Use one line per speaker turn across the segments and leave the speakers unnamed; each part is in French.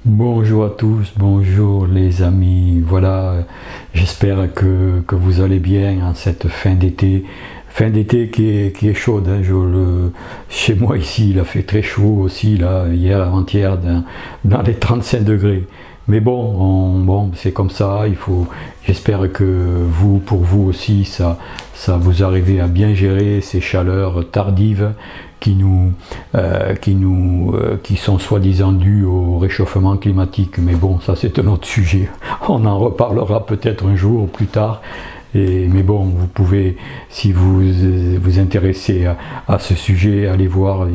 Bonjour à tous, bonjour les amis, voilà, j'espère que vous allez bien en cette fin d'été qui est chaude, hein, chez moi ici il a fait très chaud aussi, là, hier, avant-hier, dans les 35 degrés. Mais bon, c'est comme ça, j'espère que pour vous aussi, ça vous arrivez à bien gérer ces chaleurs tardives qui sont soi-disant dues au réchauffement climatique. Mais bon, ça c'est un autre sujet. On en reparlera peut-être un jour plus tard. Mais bon, vous pouvez, si vous vous intéressez à ce sujet, aller voir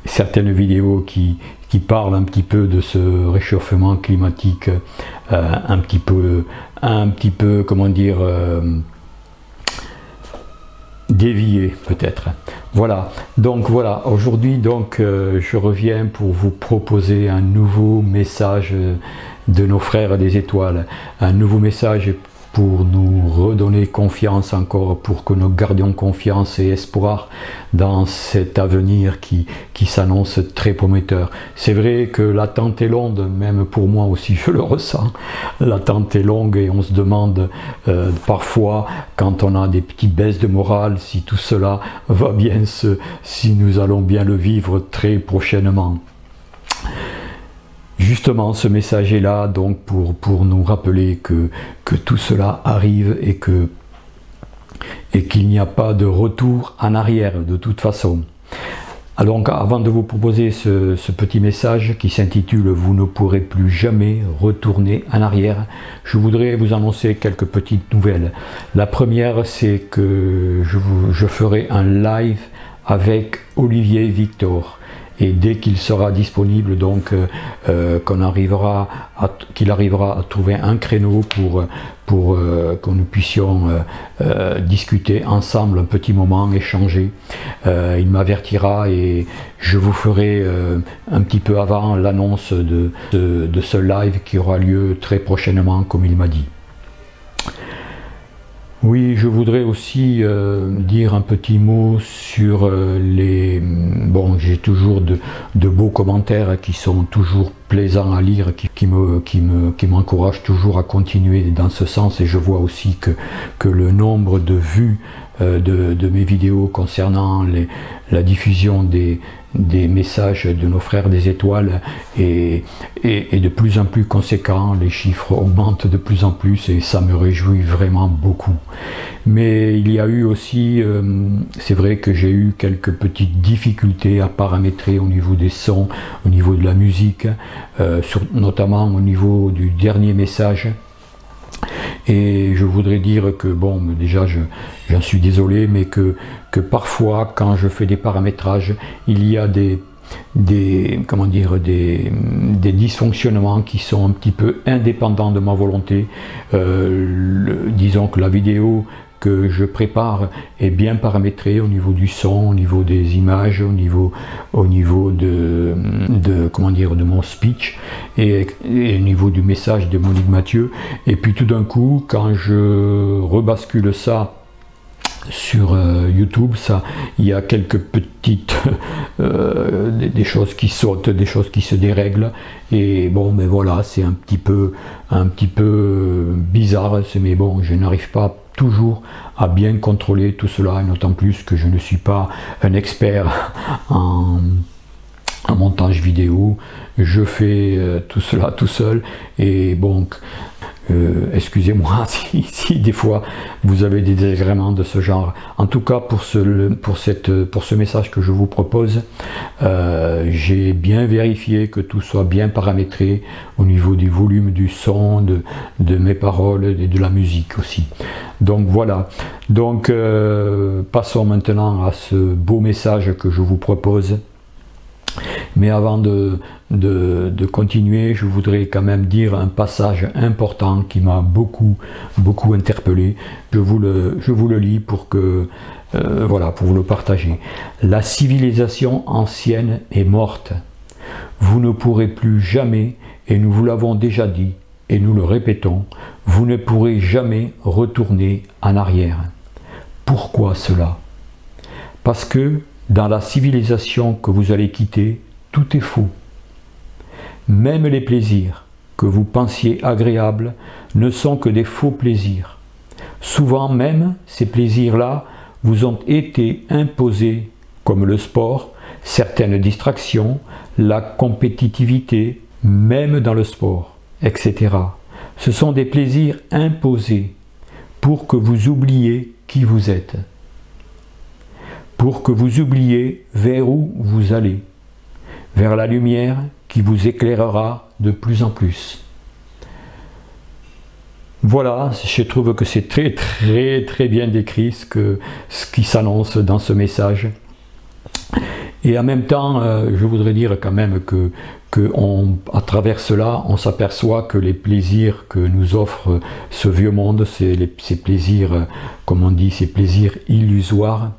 certaines vidéos qui parlent un petit peu de ce réchauffement climatique, un petit peu, comment dire, dévié peut-être. Voilà, donc voilà, aujourd'hui je reviens pour vous proposer un nouveau message de nos frères des étoiles, un nouveau message pour nous redonner confiance encore, pour que nous gardions confiance et espoir dans cet avenir qui s'annonce très prometteur. C'est vrai que l'attente est longue, même pour moi aussi je le ressens. L'attente est longue et on se demande parfois, quand on a des petites baisses de morale, si tout cela va bien, si nous allons bien le vivre très prochainement. Justement, ce message est là donc pour nous rappeler que tout cela arrive et qu'il n'y a pas de retour en arrière de toute façon. Alors, avant de vous proposer ce petit message qui s'intitule « Vous ne pourrez plus jamais retourner en arrière », je voudrais vous annoncer quelques petites nouvelles. La première, c'est que je ferai un live avec Olivier Victor. Et dès qu'il sera disponible, donc qu'il arrivera à trouver un créneau pour que nous puissions discuter ensemble un petit moment, échanger, il m'avertira et je vous ferai un petit peu avant l'annonce de ce live qui aura lieu très prochainement, comme il m'a dit. Oui, je voudrais aussi dire un petit mot sur j'ai toujours de beaux commentaires qui sont toujours plaisants à lire, qui m'encouragent toujours à continuer dans ce sens, et je vois aussi que le nombre de vues de mes vidéos concernant la diffusion des messages de nos frères des étoiles est de plus en plus conséquent, les chiffres augmentent de plus en plus et ça me réjouit vraiment beaucoup. Mais il y a eu aussi, c'est vrai que j'ai eu quelques petites difficultés à paramétrer au niveau des sons, au niveau de la musique, notamment au niveau du dernier message. Et je voudrais dire que, bon, déjà j'en suis désolé, mais que parfois quand je fais des paramétrages, il y a des dysfonctionnements qui sont un petit peu indépendants de ma volonté. Disons que la vidéo que je prépare est bien paramétrée au niveau du son, au niveau des images, au niveau de mon speech et au niveau du message de Monique Mathieu. Et puis tout d'un coup, quand je rebascule ça sur YouTube, il y a quelques petites des choses qui sautent, des choses qui se dérèglent, et bon, mais voilà, c'est un petit peu bizarre, mais bon, je n'arrive pas toujours à bien contrôler tout cela, et d'autant plus que je ne suis pas un expert en montage vidéo. Je fais tout cela tout seul, et bon, excusez-moi si des fois vous avez des désagréments de ce genre. En tout cas, pour ce message que je vous propose, j'ai bien vérifié que tout soit bien paramétré au niveau du volume du son, de mes paroles et de la musique aussi. Donc voilà, donc passons maintenant à ce beau message que je vous propose. Mais avant de continuer, je voudrais quand même dire un passage important qui m'a beaucoup interpellé. Je vous le lis pour pour vous le partager. La civilisation ancienne est morte. Vous ne pourrez plus jamais, et nous vous l'avons déjà dit, et nous le répétons, vous ne pourrez jamais retourner en arrière. Pourquoi cela? Parce que dans la civilisation que vous allez quitter, tout est faux. Même les plaisirs que vous pensiez agréables ne sont que des faux plaisirs. Souvent même, ces plaisirs-là vous ont été imposés, comme le sport, certaines distractions, la compétitivité, même dans le sport, etc. Ce sont des plaisirs imposés pour que vous oubliez qui vous êtes, pour que vous oubliez vers où vous allez, vers la lumière qui vous éclairera de plus en plus. Voilà, je trouve que c'est très bien décrit ce qui s'annonce dans ce message. Et en même temps, je voudrais dire quand même que à travers cela, on s'aperçoit que les plaisirs que nous offre ce vieux monde, ces plaisirs, comme on dit, ces plaisirs illusoires,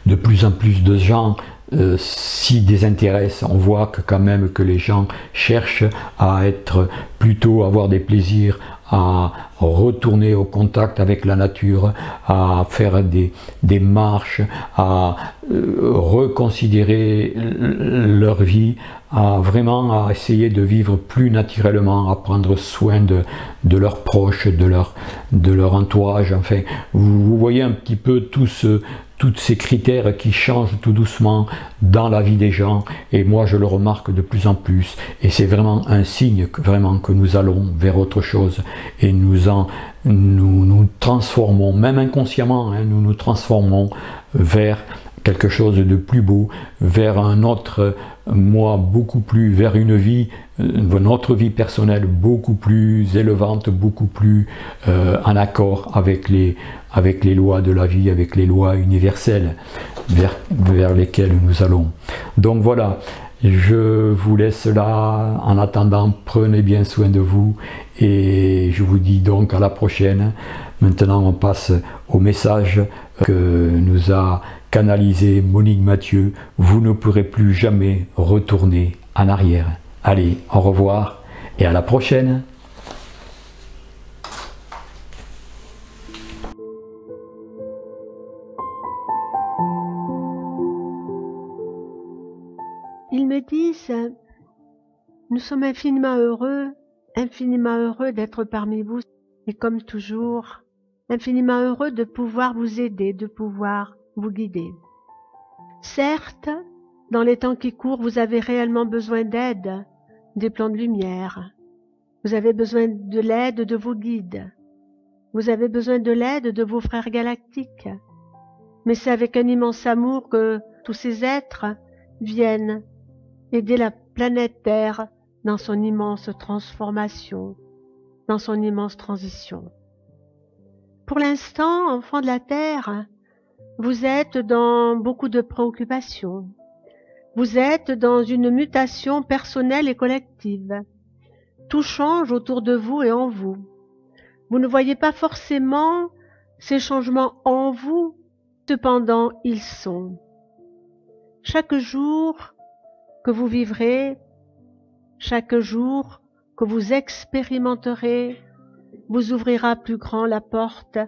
de plus en plus de gens s'y désintéressent. On voit que quand même que les gens cherchent à être plutôt avoir des plaisirs, à retourner au contact avec la nature, à faire des marches, à reconsidérer leur vie, à vraiment essayer de vivre plus naturellement, à prendre soin de leurs proches, de leur entourage. Enfin, vous voyez un petit peu tous ces critères qui changent tout doucement dans la vie des gens, et moi je le remarque de plus en plus, et c'est vraiment un signe que nous allons vers autre chose, et nous transformons, même inconsciemment, nous nous transformons vers quelque chose de plus beau, vers un autre moi beaucoup plus, vers notre vie personnelle beaucoup plus élevante, beaucoup plus en accord avec les lois de la vie, avec les lois universelles vers lesquelles nous allons. Donc voilà, je vous laisse là. En attendant, prenez bien soin de vous et je vous dis donc à la prochaine. Maintenant, on passe au message que nous a canalisé Monique Mathieu. Vous ne pourrez plus jamais retourner en arrière. Allez, au revoir et à la prochaine.
Ils me disent, nous sommes infiniment heureux d'être parmi vous, et comme toujours, infiniment heureux de pouvoir vous aider, de pouvoir vous guider. Certes, dans les temps qui courent, vous avez réellement besoin d'aide, des plans de lumière. Vous avez besoin de l'aide de vos guides. Vous avez besoin de l'aide de vos frères galactiques. Mais c'est avec un immense amour que tous ces êtres viennent aider la planète Terre dans son immense transformation, dans son immense transition. Pour l'instant, enfants de la Terre, vous êtes dans beaucoup de préoccupations. Vous êtes dans une mutation personnelle et collective. Tout change autour de vous et en vous. Vous ne voyez pas forcément ces changements en vous, cependant ils sont. Chaque jour que vous vivrez, chaque jour que vous expérimenterez, vous ouvrira plus grand la porte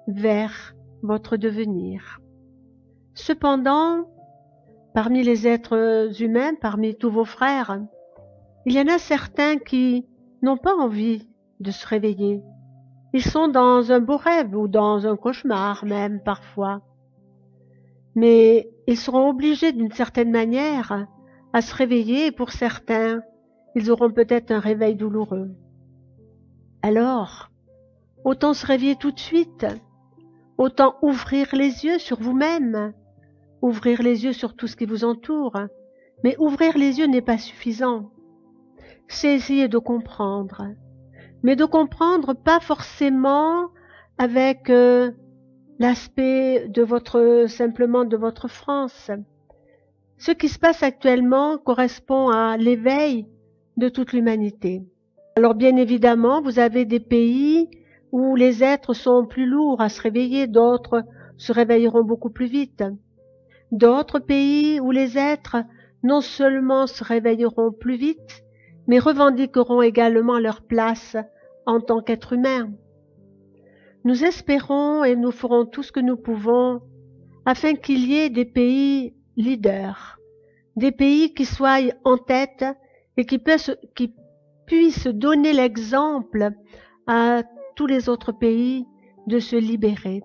vers votre devenir. Cependant, parmi les êtres humains, parmi tous vos frères, il y en a certains qui n'ont pas envie de se réveiller. Ils sont dans un beau rêve ou dans un cauchemar même parfois. Mais ils seront obligés d'une certaine manière à se réveiller et pour certains, ils auront peut-être un réveil douloureux. Alors, autant se réveiller tout de suite, autant ouvrir les yeux sur vous-même, ouvrir les yeux sur tout ce qui vous entoure. Mais ouvrir les yeux n'est pas suffisant. C'est essayer de comprendre. Mais de comprendre pas forcément avec l'aspect simplement de votre France. Ce qui se passe actuellement correspond à l'éveil de toute l'humanité. Alors bien évidemment, vous avez des pays où les êtres sont plus lourds à se réveiller, d'autres se réveilleront beaucoup plus vite. D'autres pays où les êtres non seulement se réveilleront plus vite, mais revendiqueront également leur place en tant qu'êtres humains. Nous espérons et nous ferons tout ce que nous pouvons afin qu'il y ait des pays leaders, des pays qui soient en tête et qui puisse donner l'exemple à tous les autres pays de se libérer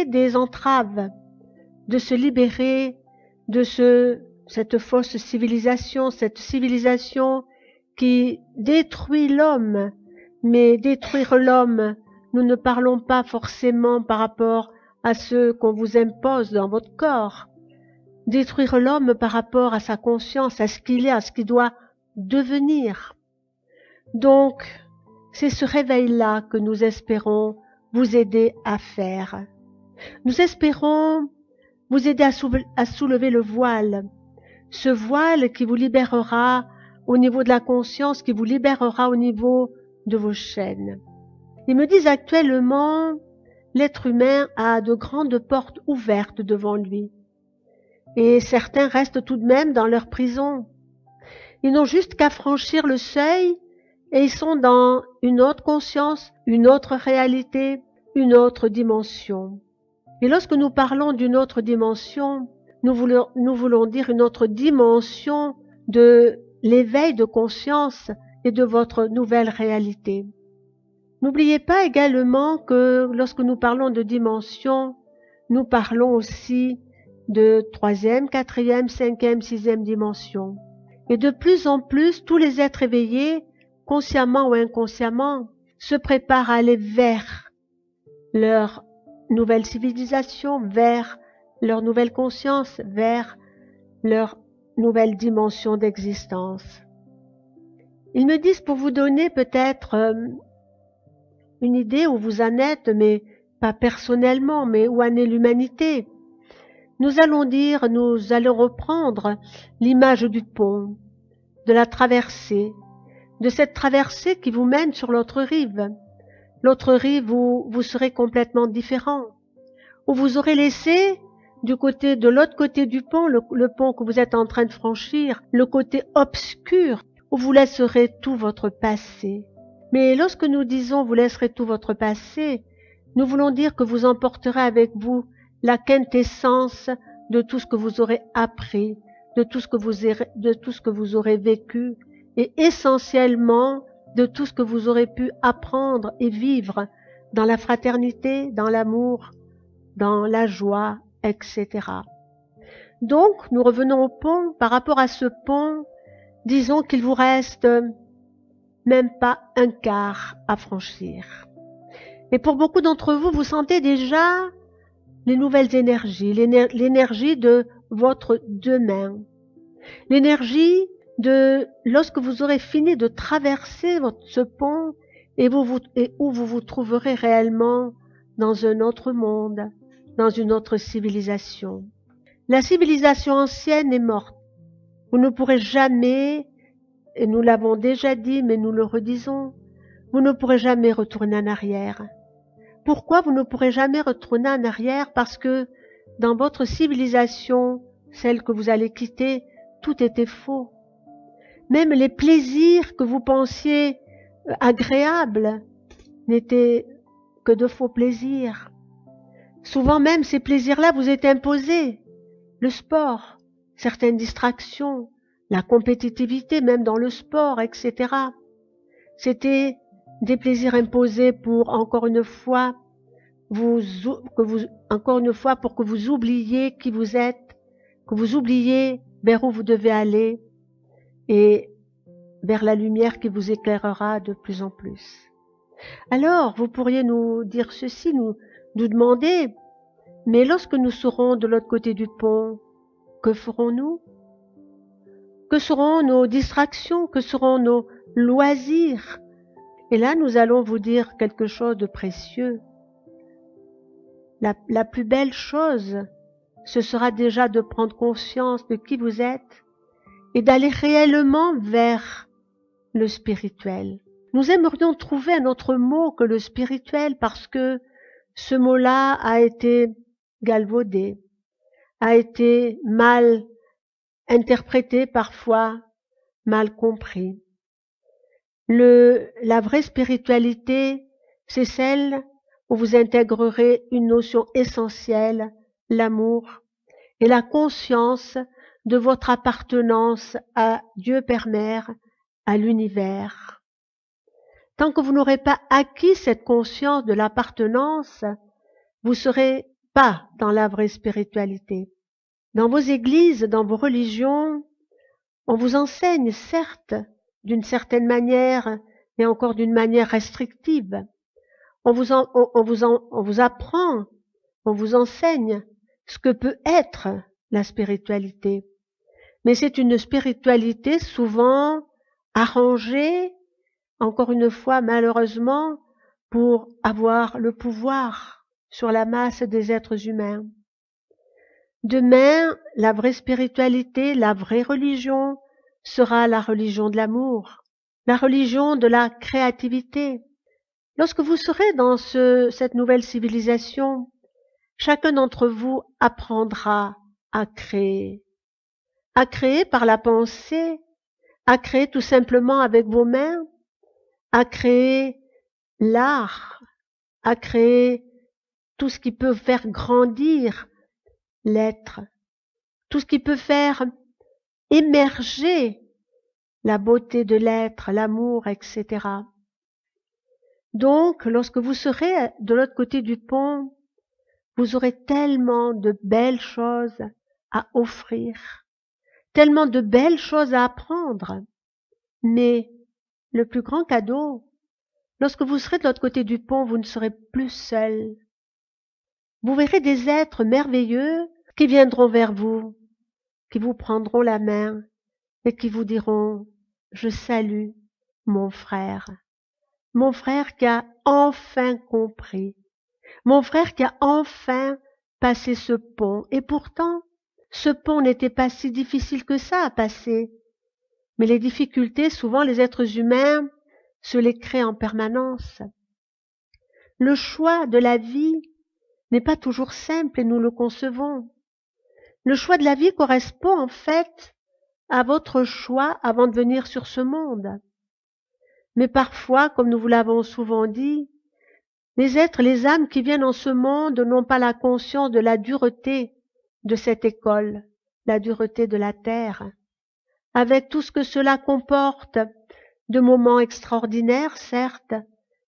des entraves, de se libérer de cette fausse civilisation, cette civilisation qui détruit l'homme. Mais détruire l'homme, nous ne parlons pas forcément par rapport à ce qu'on vous impose dans votre corps. Détruire l'homme par rapport à sa conscience, à ce qu'il est, à ce qu'il doit devenir. Donc, c'est ce réveil-là que nous espérons vous aider à faire. Nous espérons vous aider à soulever le voile, ce voile qui vous libérera au niveau de la conscience, qui vous libérera au niveau de vos chaînes. Ils me disent actuellement, l'être humain a de grandes portes ouvertes devant lui. Et certains restent tout de même dans leur prison. Ils n'ont juste qu'à franchir le seuil et ils sont dans une autre conscience, une autre réalité, une autre dimension. Et lorsque nous parlons d'une autre dimension, nous voulons dire une autre dimension de l'éveil de conscience et de votre nouvelle réalité. N'oubliez pas également que lorsque nous parlons de dimension, nous parlons aussi de 3e, 4e, 5e, 6e dimension. Et de plus en plus, tous les êtres éveillés, consciemment ou inconsciemment, se préparent à aller vers leur nouvelle civilisation, vers leur nouvelle conscience, vers leur nouvelle dimension d'existence. Ils me disent pour vous donner peut-être une idée où vous en êtes, mais pas personnellement, mais où en est l'humanité. Nous allons reprendre l'image du pont, de la traversée, de cette traversée qui vous mène sur l'autre rive. L'autre rive où vous serez complètement différent, où vous aurez laissé de l'autre côté du pont, le pont que vous êtes en train de franchir, le côté obscur, où vous laisserez tout votre passé. Mais lorsque nous disons vous laisserez tout votre passé, nous voulons dire que vous emporterez avec vous la quintessence de tout ce que vous aurez appris, de tout ce que vous aurez vécu, et essentiellement de tout ce que vous aurez pu apprendre et vivre dans la fraternité, dans l'amour, dans la joie, etc. Donc, nous revenons au pont. Par rapport à ce pont, disons qu'il vous reste même pas un quart à franchir. Et pour beaucoup d'entre vous, vous sentez déjà les nouvelles énergies, l'énergie de votre demain, l'énergie de lorsque vous aurez fini de traverser ce pont et où vous vous trouverez réellement dans un autre monde, dans une autre civilisation. La civilisation ancienne est morte. Vous ne pourrez jamais, et nous l'avons déjà dit, mais nous le redisons, vous ne pourrez jamais retourner en arrière. Pourquoi vous ne pourrez jamais retourner en arrière? Parce que dans votre civilisation, celle que vous allez quitter, tout était faux. Même les plaisirs que vous pensiez agréables n'étaient que de faux plaisirs. Souvent même, ces plaisirs-là vous étaient imposés. Le sport, certaines distractions, la compétitivité, même dans le sport, etc. C'était des plaisirs imposés pour, encore une fois, pour que vous oubliez qui vous êtes, que vous oubliez vers où vous devez aller, et vers la lumière qui vous éclairera de plus en plus. Alors, vous pourriez nous dire ceci, nous demander, mais lorsque nous serons de l'autre côté du pont, que ferons-nous? Que seront nos distractions? Que seront nos loisirs? Et là, nous allons vous dire quelque chose de précieux. La plus belle chose, ce sera déjà de prendre conscience de qui vous êtes, et d'aller réellement vers le spirituel. Nous aimerions trouver un autre mot que le spirituel parce que ce mot-là a été galvaudé, a été mal interprété parfois, mal compris. La vraie spiritualité, c'est celle où vous intégrerez une notion essentielle, l'amour, et la conscience de votre appartenance à Dieu Père Mère, à l'univers. Tant que vous n'aurez pas acquis cette conscience de l'appartenance, vous ne serez pas dans la vraie spiritualité. Dans vos églises, dans vos religions, on vous enseigne, certes, d'une certaine manière, et encore d'une manière restrictive. On vous apprend, on vous enseigne ce que peut être la spiritualité. Mais c'est une spiritualité souvent arrangée, encore une fois, malheureusement, pour avoir le pouvoir sur la masse des êtres humains. Demain, la vraie spiritualité, la vraie religion sera la religion de l'amour, la religion de la créativité. Lorsque vous serez dans cette nouvelle civilisation, chacun d'entre vous apprendra à créer par la pensée, à créer tout simplement avec vos mains, à créer l'art, à créer tout ce qui peut faire grandir l'être, tout ce qui peut faire émerger la beauté de l'être, l'amour, etc. Donc, lorsque vous serez de l'autre côté du pont, vous aurez tellement de belles choses à offrir, tellement de belles choses à apprendre. Mais le plus grand cadeau, lorsque vous serez de l'autre côté du pont, vous ne serez plus seul. Vous verrez des êtres merveilleux qui viendront vers vous, qui vous prendront la main et qui vous diront « Je salue mon frère qui a enfin compris, mon frère qui a enfin passé ce pont. Et pourtant, ce pont n'était pas si difficile que ça à passer. Mais les difficultés, souvent les êtres humains se les créent en permanence. Le choix de la vie n'est pas toujours simple et nous le concevons. Le choix de la vie correspond en fait à votre choix avant de venir sur ce monde. Mais parfois, comme nous vous l'avons souvent dit, les êtres, les âmes qui viennent en ce monde n'ont pas la conscience de la dureté de cette école, la dureté de la terre, avec tout ce que cela comporte de moments extraordinaires, certes,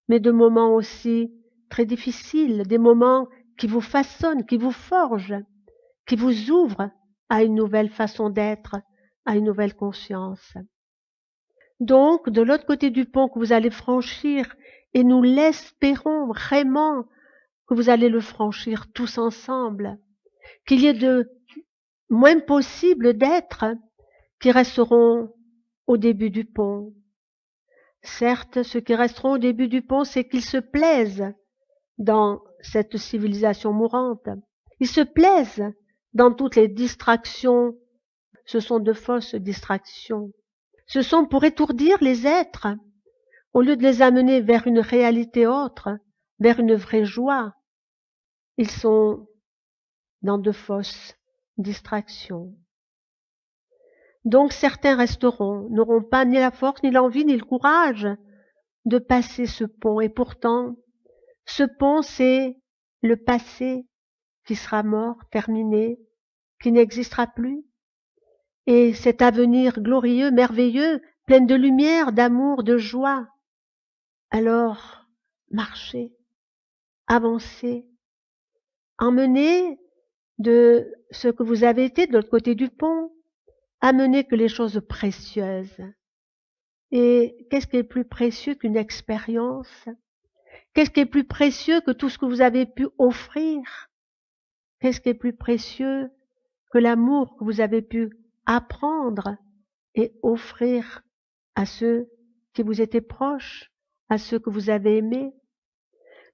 mais de moments aussi très difficiles, des moments qui vous façonnent, qui vous forgent, qui vous ouvrent à une nouvelle façon d'être, à une nouvelle conscience. Donc, de l'autre côté du pont que vous allez franchir, et nous l'espérons vraiment que vous allez le franchir tous ensemble, qu'il y ait de moins possible d'êtres qui resteront au début du pont. Certes, ceux qui resteront au début du pont, c'est qu'ils se plaisent dans cette civilisation mourante. Ils se plaisent dans toutes les distractions. Ce sont de fausses distractions. Ce sont pour étourdir les êtres, au lieu de les amener vers une réalité autre, vers une vraie joie. Ils sont dans de fausses distractions. Donc certains resteront, n'auront pas ni la force, ni l'envie, ni le courage de passer ce pont. Et pourtant, ce pont, c'est le passé qui sera mort, terminé, qui n'existera plus. Et cet avenir glorieux, merveilleux, plein de lumière, d'amour, de joie. Alors, marchez, avancez, emmenez de ce que vous avez été de l'autre côté du pont, amenez que les choses précieuses. Et qu'est-ce qui est plus précieux qu'une expérience? Qu'est-ce qui est plus précieux que tout ce que vous avez pu offrir? Qu'est-ce qui est plus précieux que l'amour que vous avez pu apprendre et offrir à ceux qui vous étaient proches, à ceux que vous avez aimés?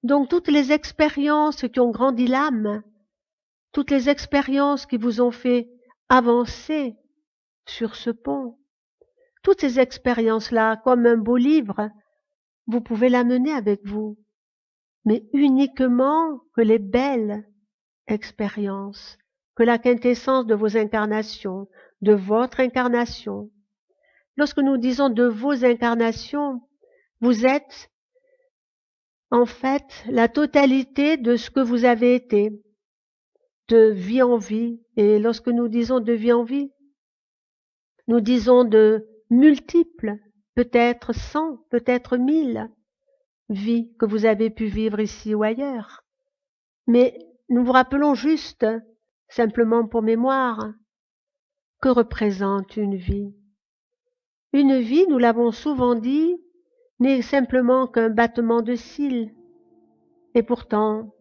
Donc toutes les expériences qui ont grandi l'âme, toutes les expériences qui vous ont fait avancer sur ce pont, toutes ces expériences-là, comme un beau livre, vous pouvez l'amener avec vous, mais uniquement que les belles expériences, que la quintessence de vos incarnations, de votre incarnation. Lorsque nous disons de vos incarnations, vous êtes en fait la totalité de ce que vous avez été, de vie en vie. Et lorsque nous disons de vie en vie, nous disons de multiples, peut-être 100, peut-être 1000 vies que vous avez pu vivre ici ou ailleurs. Mais nous vous rappelons juste, simplement pour mémoire, que représente une vie. Une vie, nous l'avons souvent dit, n'est simplement qu'un battement de cils. Et pourtant,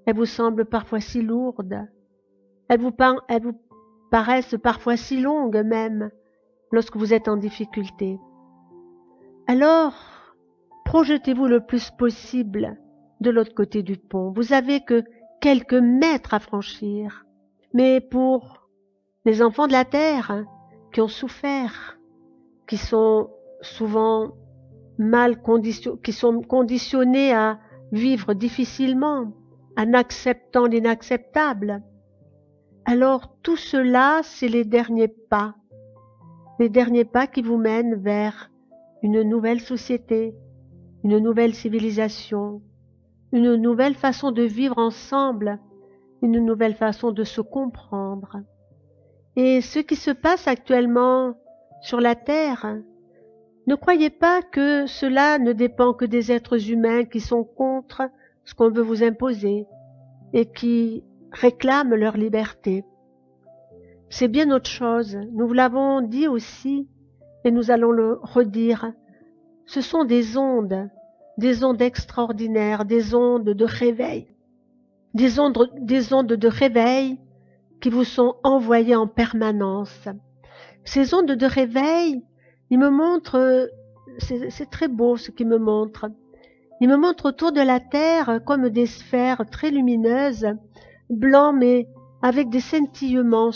elle vous semble parfois si lourde. Elle vous paraissent parfois si longues même, lorsque vous êtes en difficulté. Alors, projetez-vous le plus possible de l'autre côté du pont. Vous avez que quelques mètres à franchir. Mais pour les enfants de la terre qui ont souffert, qui sont souvent qui sont conditionnés à vivre difficilement, en acceptant l'inacceptable, alors tout cela, c'est les derniers pas qui vous mènent vers une nouvelle société, une nouvelle civilisation, une nouvelle façon de vivre ensemble, une nouvelle façon de se comprendre. Et ce qui se passe actuellement sur la Terre, ne croyez pas que cela ne dépend que des êtres humains qui sont contre ce qu'on veut vous imposer et qui réclament leur liberté. C'est bien autre chose. Nous vous l'avons dit aussi et nous allons le redire. Ce sont des ondes extraordinaires, des ondes de réveil, des ondes de réveil qui vous sont envoyées en permanence. Ces ondes de réveil, ils me montrent, c'est très beau ce qu'ils me montrent. Ils me montrent autour de la Terre comme des sphères très lumineuses, blancs mais avec des scintillements.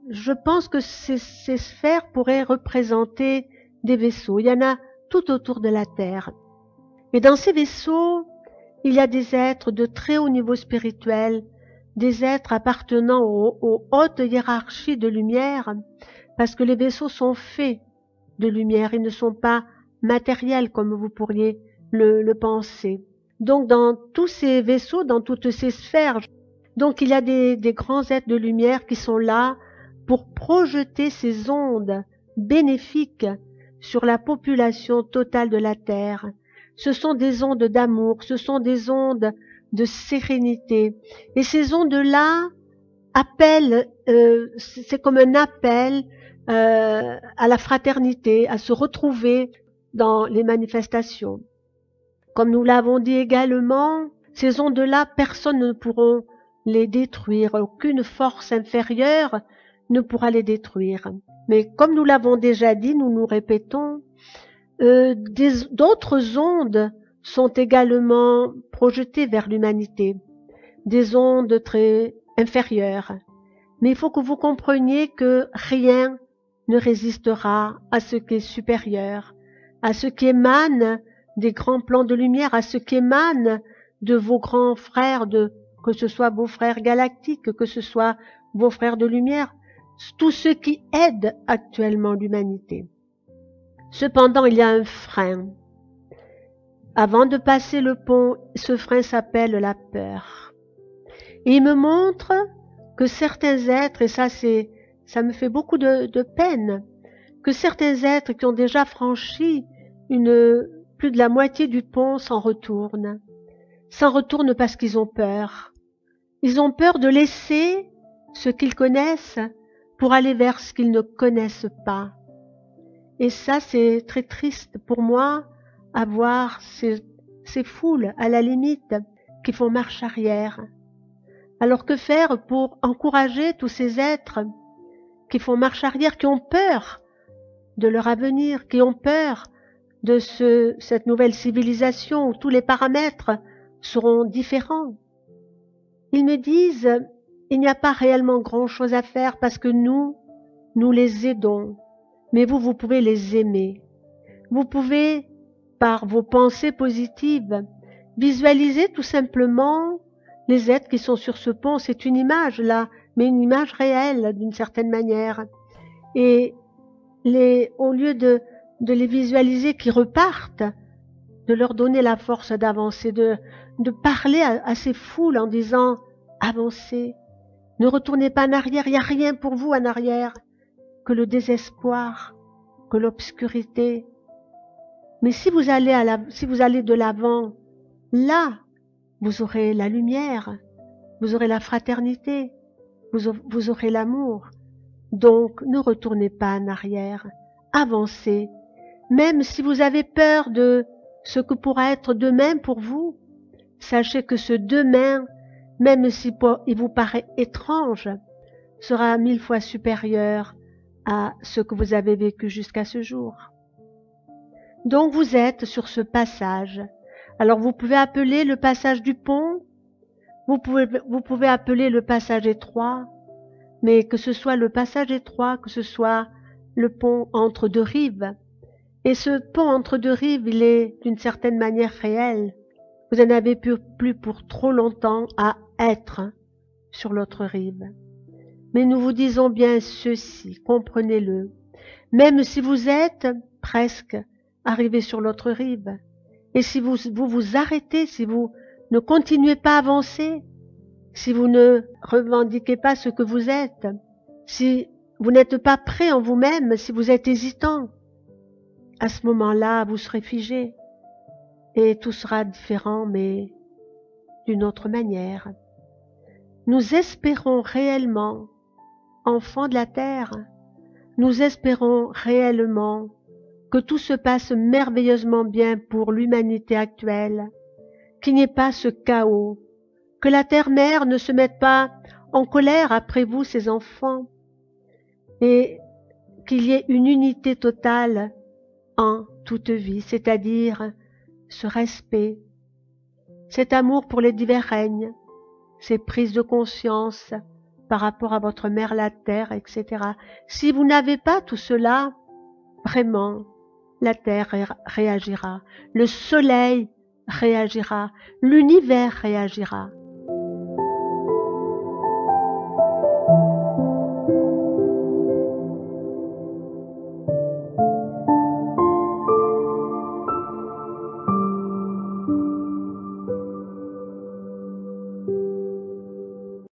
Je pense que ces sphères pourraient représenter des vaisseaux. Il y en a tout autour de la Terre. Et dans ces vaisseaux, il y a des êtres de très haut niveau spirituel, des êtres appartenant aux hautes hiérarchies de lumière, parce que les vaisseaux sont faits de lumière, ils ne sont pas matériels comme vous pourriez le penser. Donc dans tous ces vaisseaux, dans toutes ces sphères, donc il y a des grands êtres de lumière qui sont là pour projeter ces ondes bénéfiques sur la population totale de la Terre. Ce sont des ondes d'amour, ce sont des ondes de sérénité. Et ces ondes-là appellent, c'est comme un appel à la fraternité, à se retrouver dans les manifestations. Comme nous l'avons dit également, ces ondes-là, personne ne pourra les détruire, aucune force inférieure ne pourra les détruire. Mais comme nous l'avons déjà dit, nous nous répétons, d'autres ondes sont également projetées vers l'humanité, des ondes très inférieures. Mais il faut que vous compreniez que rien ne résistera à ce qui est supérieur, à ce qui émane des grands plans de lumière, à ce qui émane de vos grands frères, que ce soit vos frères galactiques, que ce soit vos frères de lumière, tous ceux qui aident actuellement l'humanité. Cependant, il y a un frein. Avant de passer le pont, ce frein s'appelle la peur. Et il me montre que certains êtres, et ça me fait beaucoup de peine, que certains êtres qui ont déjà franchi plus de la moitié du pont s'en retournent. S'en retournent parce qu'ils ont peur. Ils ont peur de laisser ce qu'ils connaissent pour aller vers ce qu'ils ne connaissent pas. Et ça, c'est très triste pour moi, à voir ces foules, à la limite, qui font marche arrière. Alors que faire pour encourager tous ces êtres qui font marche arrière, qui ont peur de leur avenir, qui ont peur de cette nouvelle civilisation où tous les paramètres seront différents? Ils me disent, il n'y a pas réellement grand-chose à faire parce que nous les aidons. Mais vous pouvez les aimer. Vous pouvez, par vos pensées positives, visualiser tout simplement les êtres qui sont sur ce pont. C'est une image là, mais une image réelle d'une certaine manière. Et au lieu de les visualiser qui repartent, de leur donner la force d'avancer, de parler à ces foules en disant « Avancez, ne retournez pas en arrière, il n'y a rien pour vous en arrière. que le désespoir, que l'obscurité. Mais si vous allez de l'avant, là, vous aurez la lumière, vous aurez la fraternité, vous aurez l'amour. Donc, ne retournez pas en arrière, avancez. Même si vous avez peur de ce que pourra être demain pour vous, sachez que ce demain, même si il vous paraît étrange, sera 1000 fois supérieur à ce que vous avez vécu jusqu'à ce jour. Donc vous êtes sur ce passage. Alors vous pouvez appeler le passage du pont, vous pouvez appeler le passage étroit, mais que ce soit le passage étroit, que ce soit le pont entre deux rives. Et ce pont entre deux rives, il est d'une certaine manière réel. Vous n'en avez plus pour trop longtemps à être sur l'autre rive. Mais nous vous disons bien ceci, comprenez-le. Même si vous êtes presque arrivé sur l'autre rive, et si vous arrêtez, si vous ne continuez pas à avancer, si vous ne revendiquez pas ce que vous êtes, si vous n'êtes pas prêt en vous-même, si vous êtes hésitant, à ce moment-là, vous serez figé et tout sera différent, mais d'une autre manière. Nous espérons réellement, enfants de la terre, nous espérons réellement que tout se passe merveilleusement bien pour l'humanité actuelle, qu'il n'y ait pas ce chaos, que la terre-mère ne se mette pas en colère après vous, ses enfants, et qu'il y ait une unité totale en toute vie, c'est-à-dire ce respect, cet amour pour les divers règnes, ces prises de conscience par rapport à votre mère la terre, etc. Si vous n'avez pas tout cela, vraiment, la terre réagira, le soleil réagira, l'univers réagira.